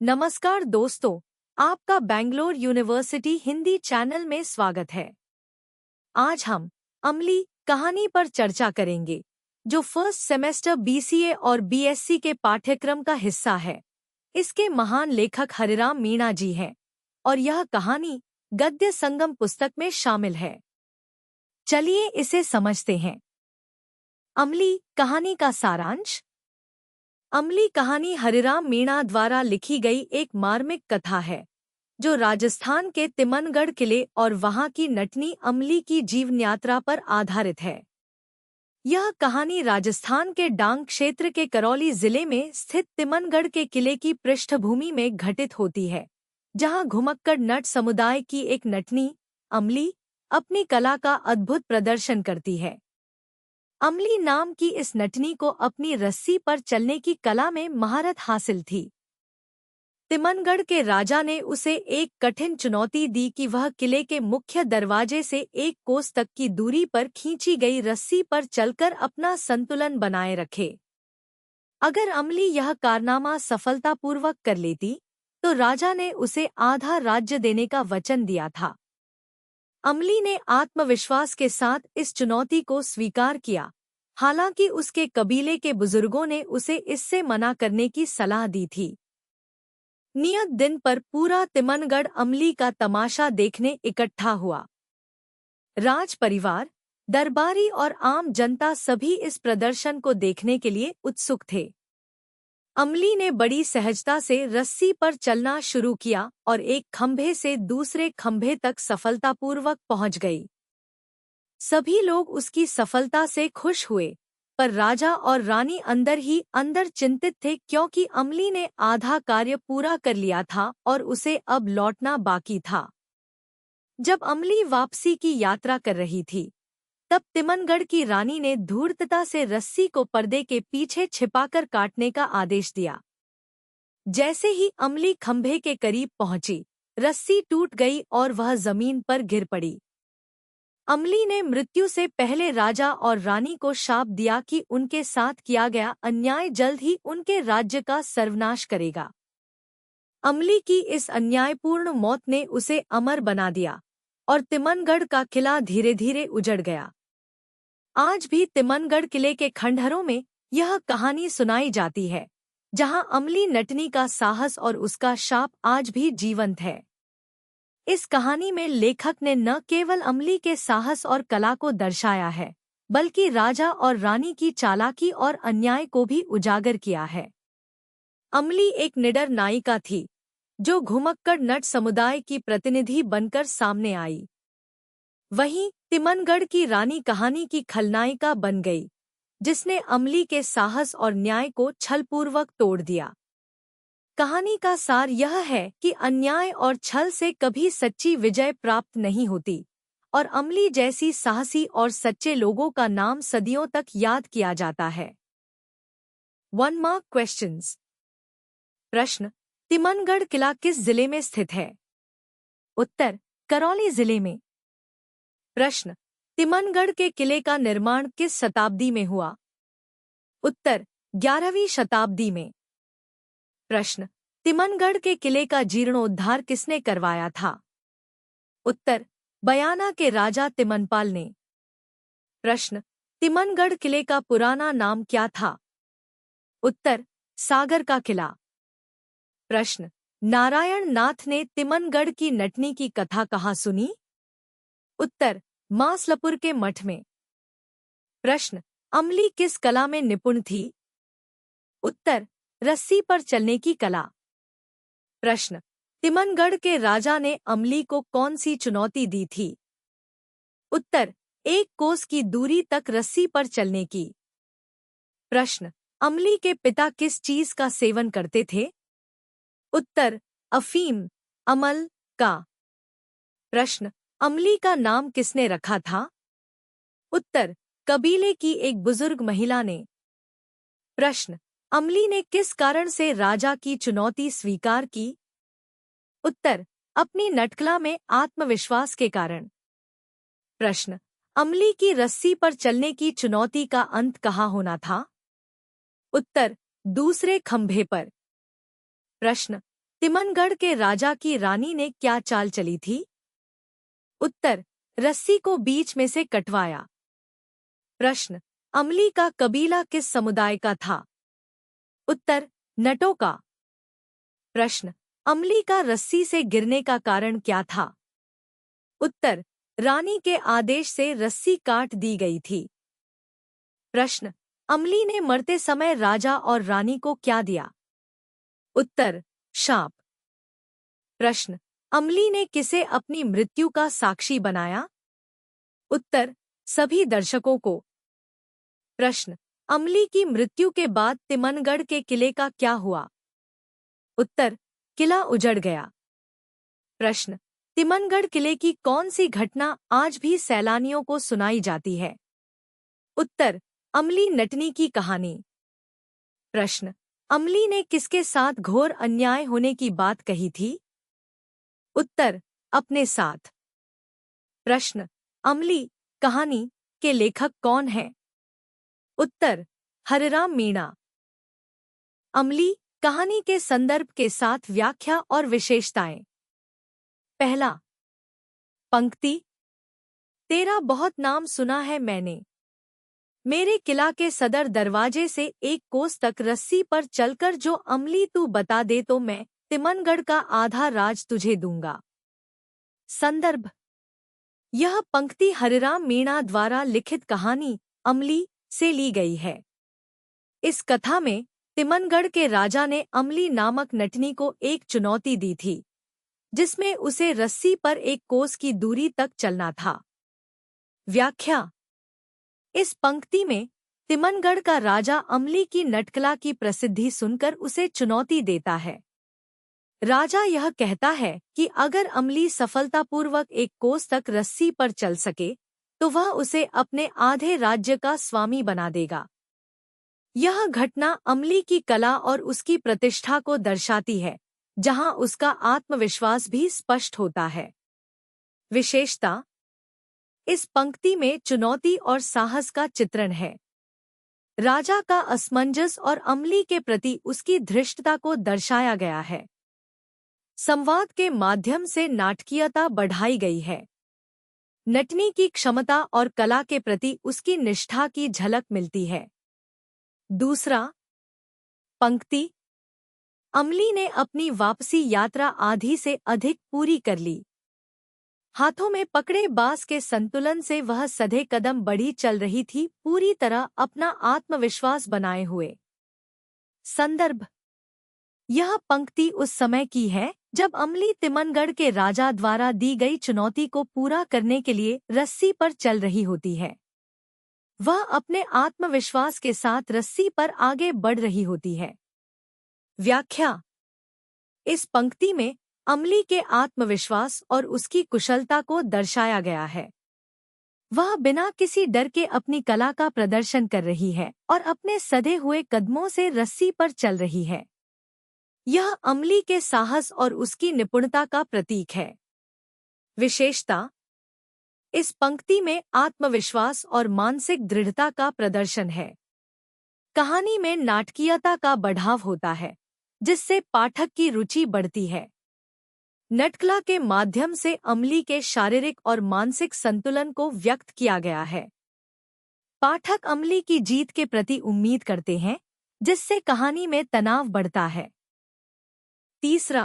नमस्कार दोस्तों, आपका बैंगलोर यूनिवर्सिटी हिंदी चैनल में स्वागत है। आज हम अमली कहानी पर चर्चा करेंगे, जो फर्स्ट सेमेस्टर बीसीए और बीएससी के पाठ्यक्रम का हिस्सा है। इसके महान लेखक हरिराम मीणा जी हैं और यह कहानी गद्य संगम पुस्तक में शामिल है। चलिए इसे समझते हैं। अमली कहानी का सारांश। अमली कहानी हरिराम मीणा द्वारा लिखी गई एक मार्मिक कथा है, जो राजस्थान के तिमनगढ़ किले और वहां की नटनी अमली की जीवन यात्रा पर आधारित है। यह कहानी राजस्थान के डांग क्षेत्र के करौली जिले में स्थित तिमनगढ़ के किले की पृष्ठभूमि में घटित होती है, जहां घुमक्कड़ नट समुदाय की एक नटनी अमली अपनी कला का अद्भुत प्रदर्शन करती है। अमली नाम की इस नटनी को अपनी रस्सी पर चलने की कला में महारत हासिल थी। तिमनगढ़ के राजा ने उसे एक कठिन चुनौती दी कि वह किले के मुख्य दरवाजे से 1 कोस तक की दूरी पर खींची गई रस्सी पर चलकर अपना संतुलन बनाए रखे। अगर अमली यह कारनामा सफलतापूर्वक कर लेती, तो राजा ने उसे आधा राज्य देने का वचन दिया था। अमली ने आत्मविश्वास के साथ इस चुनौती को स्वीकार किया, हालांकि उसके कबीले के बुजुर्गों ने उसे इससे मना करने की सलाह दी थी। नियत दिन पर पूरा तिमनगढ़ अमली का तमाशा देखने इकट्ठा हुआ। राज परिवार, दरबारी और आम जनता सभी इस प्रदर्शन को देखने के लिए उत्सुक थे। अमली ने बड़ी सहजता से रस्सी पर चलना शुरू किया और एक खंभे से दूसरे खंभे तक सफलतापूर्वक पहुंच गई। सभी लोग उसकी सफलता से खुश हुए, पर राजा और रानी अंदर ही अंदर चिंतित थे, क्योंकि अमली ने आधा कार्य पूरा कर लिया था और उसे अब लौटना बाकी था। जब अमली वापसी की यात्रा कर रही थी, तब तिमनगढ़ की रानी ने धूर्तता से रस्सी को पर्दे के पीछे छिपाकर काटने का आदेश दिया। जैसे ही अमली खंभे के करीब पहुंची, रस्सी टूट गई और वह जमीन पर गिर पड़ी। अमली ने मृत्यु से पहले राजा और रानी को शाप दिया कि उनके साथ किया गया अन्याय जल्द ही उनके राज्य का सर्वनाश करेगा। अमली की इस अन्यायपूर्ण मौत ने उसे अमर बना दिया और तिमनगढ़ का किला धीरे धीरे उजड़ गया। आज भी तिमनगढ़ किले के खंडहरों में यह कहानी सुनाई जाती है, जहां अमली नटनी का साहस और उसका शाप आज भी जीवंत है। इस कहानी में लेखक ने न केवल अमली के साहस और कला को दर्शाया है, बल्कि राजा और रानी की चालाकी और अन्याय को भी उजागर किया है। अमली एक निडर नायिका थी, जो घुमक्कड़ नट समुदाय की प्रतिनिधि बनकर सामने आई। वहीं तिमनगढ़ की रानी कहानी की खलनायिका बन गई, जिसने अमली के साहस और न्याय को छलपूर्वक तोड़ दिया। कहानी का सार यह है कि अन्याय और छल से कभी सच्ची विजय प्राप्त नहीं होती, और अमली जैसी साहसी और सच्चे लोगों का नाम सदियों तक याद किया जाता है। 1 मार्क क्वेश्चंस। प्रश्न: तिमनगढ़ किला किस जिले में स्थित है? उत्तर: करौली जिले में। प्रश्न: तिमनगढ़ के किले का निर्माण किस शताब्दी में हुआ? उत्तर: 11वीं शताब्दी में। प्रश्न: तिमनगढ़ के किले का जीर्णोद्धार किसने करवाया था? उत्तर: बयाना के राजा तिमनपाल ने। प्रश्न: तिमनगढ़ किले का पुराना नाम क्या था? उत्तर: सागर का किला। प्रश्न: नारायण नाथ ने तिमनगढ़ की नटनी की कथा कहाँ सुनी? उत्तर: मासलपुर के मठ में। प्रश्न: अमली किस कला में निपुण थी? उत्तर: रस्सी पर चलने की कला। प्रश्न: तिमनगढ़ के राजा ने अमली को कौन सी चुनौती दी थी? उत्तर: 1 कोस की दूरी तक रस्सी पर चलने की। प्रश्न: अमली के पिता किस चीज का सेवन करते थे? उत्तर: अफीम, अमल का। प्रश्न: अमली का नाम किसने रखा था? उत्तर: कबीले की एक बुजुर्ग महिला ने। प्रश्न: अमली ने किस कारण से राजा की चुनौती स्वीकार की? उत्तर: अपनी नटकला में आत्मविश्वास के कारण। प्रश्न: अमली की रस्सी पर चलने की चुनौती का अंत कहाँ होना था? उत्तर: दूसरे खंभे पर। प्रश्न: तिमनगढ़ के राजा की रानी ने क्या चाल चली थी? उत्तर, रस्सी को बीच में से कटवाया। प्रश्न, अमली का कबीला किस समुदाय का था? उत्तर, नटों का। प्रश्न, अमली का रस्सी से गिरने का कारण क्या था? उत्तर, रानी के आदेश से रस्सी काट दी गई थी। प्रश्न, अमली ने मरते समय राजा और रानी को क्या दिया? उत्तर, शाप। प्रश्न, अमली ने किसे अपनी मृत्यु का साक्षी बनाया? उत्तर, सभी दर्शकों को। प्रश्न, अमली की मृत्यु के बाद तिमनगढ़ के किले का क्या हुआ? उत्तर, किला उजड़ गया। प्रश्न, तिमनगढ़ किले की कौन सी घटना आज भी सैलानियों को सुनाई जाती है? उत्तर, अमली नटनी की कहानी। प्रश्न, अमली ने किसके साथ घोर अन्याय होने की बात कही थी? उत्तर, अपने साथ। प्रश्न, अमली कहानी के लेखक कौन हैं? उत्तर, हरिराम मीणा। अमली कहानी के संदर्भ के साथ व्याख्या और विशेषताएं। पहला, पंक्ति, तेरा बहुत नाम सुना है मैंने। मेरे किला के सदर दरवाजे से 1 कोस तक रस्सी पर चलकर जो अमली तू बता दे तो मैं तिमनगढ़ का आधा राज तुझे दूंगा। संदर्भ, यह पंक्ति हरिराम मीणा द्वारा लिखित कहानी अमली से ली गई है। इस कथा में तिमनगढ़ के राजा ने अमली नामक नटनी को एक चुनौती दी थी, जिसमें उसे रस्सी पर 1 कोस की दूरी तक चलना था। व्याख्या, इस पंक्ति में तिमनगढ़ का राजा अमली की नटकला की प्रसिद्धि सुनकर उसे चुनौती देता है। राजा यह कहता है कि अगर अमली सफलतापूर्वक 1 कोस तक रस्सी पर चल सके तो वह उसे अपने आधे राज्य का स्वामी बना देगा। यह घटना अमली की कला और उसकी प्रतिष्ठा को दर्शाती है, जहां उसका आत्मविश्वास भी स्पष्ट होता है। विशेषता, इस पंक्ति में चुनौती और साहस का चित्रण है। राजा का असमंजस और अमली के प्रति उसकी धृष्टता को दर्शाया गया है। संवाद के माध्यम से नाटकीयता बढ़ाई गई है। नटनी की क्षमता और कला के प्रति उसकी निष्ठा की झलक मिलती है। दूसरा, पंक्ति, अमली ने अपनी वापसी यात्रा आधी से अधिक पूरी कर ली। हाथों में पकड़े बांस के संतुलन से वह सधे कदम बढ़ी चल रही थी, पूरी तरह अपना आत्मविश्वास बनाए हुए। संदर्भ, यह पंक्ति उस समय की है जब अमली तिमनगढ़ के राजा द्वारा दी गई चुनौती को पूरा करने के लिए रस्सी पर चल रही होती है। वह अपने आत्मविश्वास के साथ रस्सी पर आगे बढ़ रही होती है। व्याख्या, इस पंक्ति में अमली के आत्मविश्वास और उसकी कुशलता को दर्शाया गया है। वह बिना किसी डर के अपनी कला का प्रदर्शन कर रही है और अपने सधे हुए कदमों से रस्सी पर चल रही है। यह अमली के साहस और उसकी निपुणता का प्रतीक है। विशेषता, इस पंक्ति में आत्मविश्वास और मानसिक दृढ़ता का प्रदर्शन है। कहानी में नाटकीयता का बढ़ाव होता है, जिससे पाठक की रुचि बढ़ती है। नटकला के माध्यम से अमली के शारीरिक और मानसिक संतुलन को व्यक्त किया गया है। पाठक अमली की जीत के प्रति उम्मीद करते हैं, जिससे कहानी में तनाव बढ़ता है। तीसरा,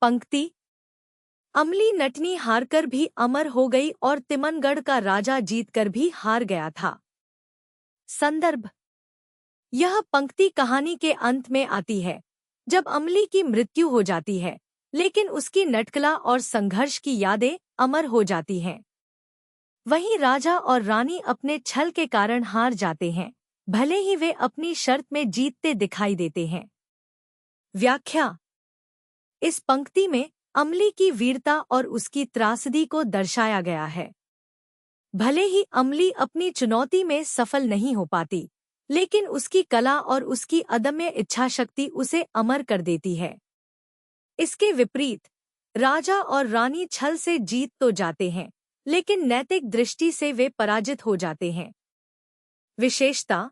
पंक्ति, अमली नटनी हारकर भी अमर हो गई और तिमनगढ़ का राजा जीतकर भी हार गया था। संदर्भ, यह पंक्ति कहानी के अंत में आती है, जब अमली की मृत्यु हो जाती है, लेकिन उसकी नटकला और संघर्ष की यादें अमर हो जाती हैं। वहीं राजा और रानी अपने छल के कारण हार जाते हैं, भले ही वे अपनी शर्त में जीतते दिखाई देते हैं। व्याख्या, इस पंक्ति में अमली की वीरता और उसकी त्रासदी को दर्शाया गया है। भले ही अमली अपनी चुनौती में सफल नहीं हो पाती, लेकिन उसकी कला और उसकी अदम्य इच्छाशक्ति उसे अमर कर देती है। इसके विपरीत राजा और रानी छल से जीत तो जाते हैं, लेकिन नैतिक दृष्टि से वे पराजित हो जाते हैं। विशेषता,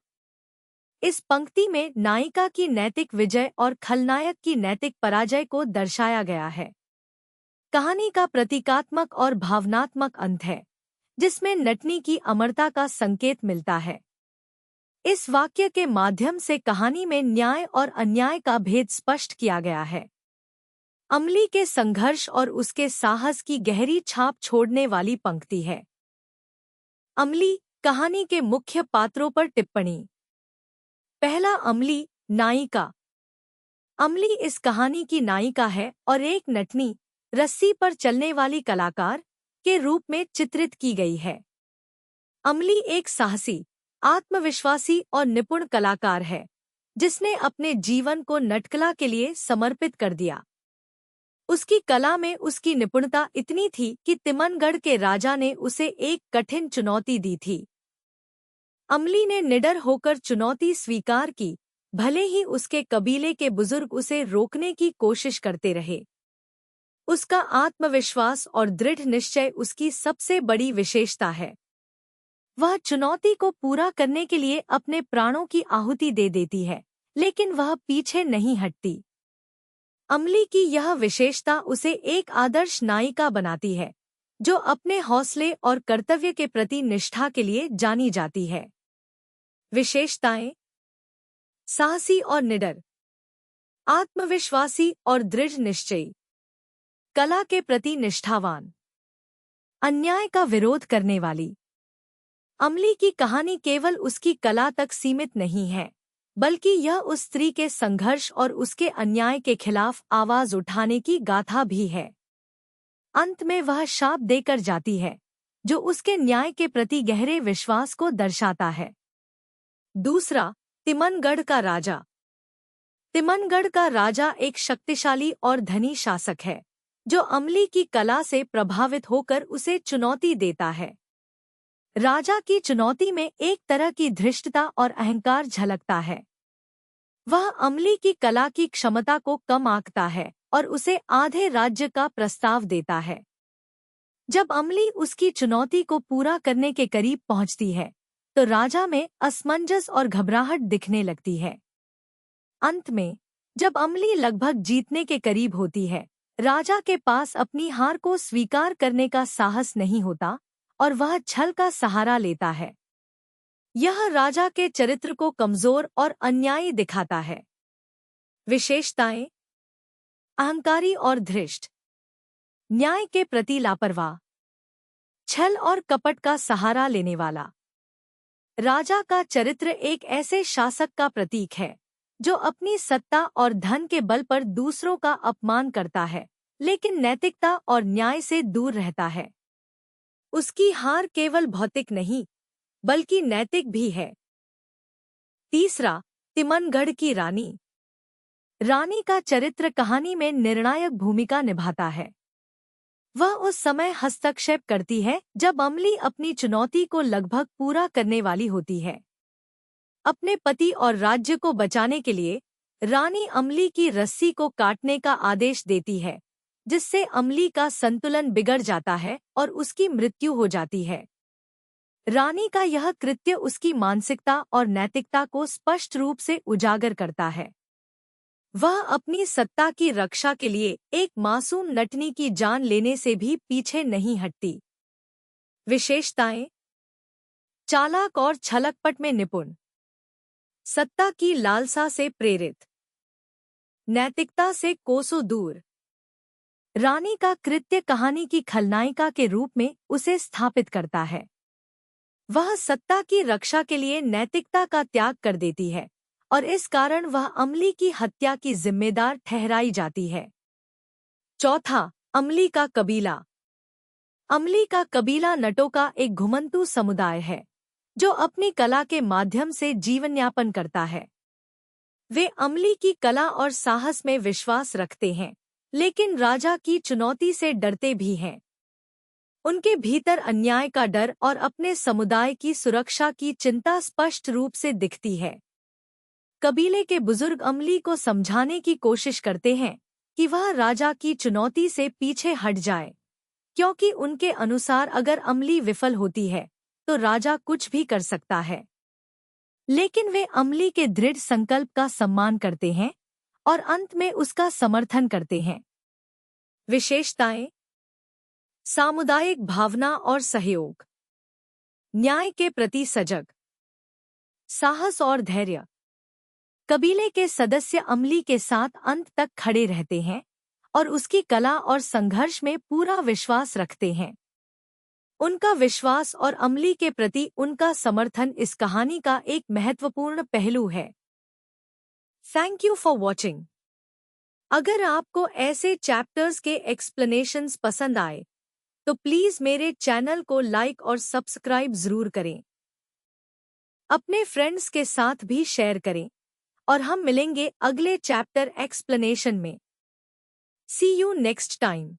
इस पंक्ति में नायिका की नैतिक विजय और खलनायक की नैतिक पराजय को दर्शाया गया है। कहानी का प्रतीकात्मक और भावनात्मक अंत है, जिसमें नटनी की अमरता का संकेत मिलता है। इस वाक्य के माध्यम से कहानी में न्याय और अन्याय का भेद स्पष्ट किया गया है। अमली के संघर्ष और उसके साहस की गहरी छाप छोड़ने वाली पंक्ति है। अमली, कहानी के मुख्य पात्रों पर टिप्पणी। पहला, अमली, नायिका। अमली इस कहानी की नायिका है और एक नटनी, रस्सी पर चलने वाली कलाकार के रूप में चित्रित की गई है। अमली एक साहसी, आत्मविश्वासी और निपुण कलाकार है, जिसने अपने जीवन को नटकला के लिए समर्पित कर दिया। उसकी कला में उसकी निपुणता इतनी थी कि तिमनगढ़ के राजा ने उसे एक कठिन चुनौती दी थी। अमली ने निडर होकर चुनौती स्वीकार की, भले ही उसके कबीले के बुजुर्ग उसे रोकने की कोशिश करते रहे। उसका आत्मविश्वास और दृढ़ निश्चय उसकी सबसे बड़ी विशेषता है। वह चुनौती को पूरा करने के लिए अपने प्राणों की आहुति दे देती है, लेकिन वह पीछे नहीं हटती। अमली की यह विशेषता उसे एक आदर्श नायिका बनाती है, जो अपने हौसले और कर्तव्य के प्रति निष्ठा के लिए जानी जाती है। विशेषताएं: साहसी और निडर, आत्मविश्वासी और दृढ़ निश्चयी, कला के प्रति निष्ठावान, अन्याय का विरोध करने वाली। अमली की कहानी केवल उसकी कला तक सीमित नहीं है, बल्कि यह उस स्त्री के संघर्ष और उसके अन्याय के खिलाफ आवाज उठाने की गाथा भी है। अंत में वह शाप देकर जाती है, जो उसके न्याय के प्रति गहरे विश्वास को दर्शाता है। दूसरा, तिमनगढ़ का राजा। तिमनगढ़ का राजा एक शक्तिशाली और धनी शासक है, जो अमली की कला से प्रभावित होकर उसे चुनौती देता है। राजा की चुनौती में एक तरह की धृष्टता और अहंकार झलकता है। वह अमली की कला की क्षमता को कम आंकता है और उसे आधे राज्य का प्रस्ताव देता है। जब अमली उसकी चुनौती को पूरा करने के करीब पहुंचती है, तो राजा में असमंजस और घबराहट दिखने लगती है। अंत में, जब अमली लगभग जीतने के करीब होती है, राजा के पास अपनी हार को स्वीकार करने का साहस नहीं होता और वह छल का सहारा लेता है। यह राजा के चरित्र को कमजोर और अन्यायी दिखाता है। विशेषताएं: अहंकारी और धृष्ट, न्याय के प्रति लापरवाह, छल और कपट का सहारा लेने वाला। राजा का चरित्र एक ऐसे शासक का प्रतीक है, जो अपनी सत्ता और धन के बल पर दूसरों का अपमान करता है, लेकिन नैतिकता और न्याय से दूर रहता है। उसकी हार केवल भौतिक नहीं, बल्कि नैतिक भी है। तीसरा, तिमनगढ़ की रानी। रानी का चरित्र कहानी में निर्णायक भूमिका निभाता है। वह उस समय हस्तक्षेप करती है जब अमली अपनी चुनौती को लगभग पूरा करने वाली होती है। अपने पति और राज्य को बचाने के लिए रानी अमली की रस्सी को काटने का आदेश देती है, जिससे अमली का संतुलन बिगड़ जाता है और उसकी मृत्यु हो जाती है। रानी का यह कृत्य उसकी मानसिकता और नैतिकता को स्पष्ट रूप से उजागर करता है। वह अपनी सत्ता की रक्षा के लिए एक मासूम नटनी की जान लेने से भी पीछे नहीं हटती। विशेषताएं: चालाक और छलकपट में निपुण, सत्ता की लालसा से प्रेरित, नैतिकता से कोसों दूर। रानी का कृत्य कहानी की खलनायिका के रूप में उसे स्थापित करता है। वह सत्ता की रक्षा के लिए नैतिकता का त्याग कर देती है और इस कारण वह अमली की हत्या की जिम्मेदार ठहराई जाती है। चौथा, अमली का कबीला। अमली का कबीला नटों का एक घुमंतू समुदाय है, जो अपनी कला के माध्यम से जीवनयापन करता है। वे अमली की कला और साहस में विश्वास रखते हैं, लेकिन राजा की चुनौती से डरते भी हैं। उनके भीतर अन्याय का डर और अपने समुदाय की सुरक्षा की चिंता स्पष्ट रूप से दिखती है। कबीले के बुजुर्ग अमली को समझाने की कोशिश करते हैं कि वह राजा की चुनौती से पीछे हट जाए, क्योंकि उनके अनुसार अगर अमली विफल होती है, तो राजा कुछ भी कर सकता है। लेकिन वे अमली के दृढ़ संकल्प का सम्मान करते हैं और अंत में उसका समर्थन करते हैं। विशेषताएं: सामुदायिक भावना और सहयोग, न्याय के प्रति सजग, साहस और धैर्य। कबीले के सदस्य अमली के साथ अंत तक खड़े रहते हैं और उसकी कला और संघर्ष में पूरा विश्वास रखते हैं। उनका विश्वास और अमली के प्रति उनका समर्थन इस कहानी का एक महत्वपूर्ण पहलू है। Thank you for watching. अगर आपको ऐसे चैप्टर्स के एक्सप्लेनेशंस पसंद आए तो प्लीज मेरे चैनल को लाइक और सब्सक्राइब जरूर करें। अपने फ्रेंड्स के साथ भी शेयर करें और हम मिलेंगे अगले चैप्टर एक्सप्लेनेशन में। सी यू नेक्स्ट टाइम।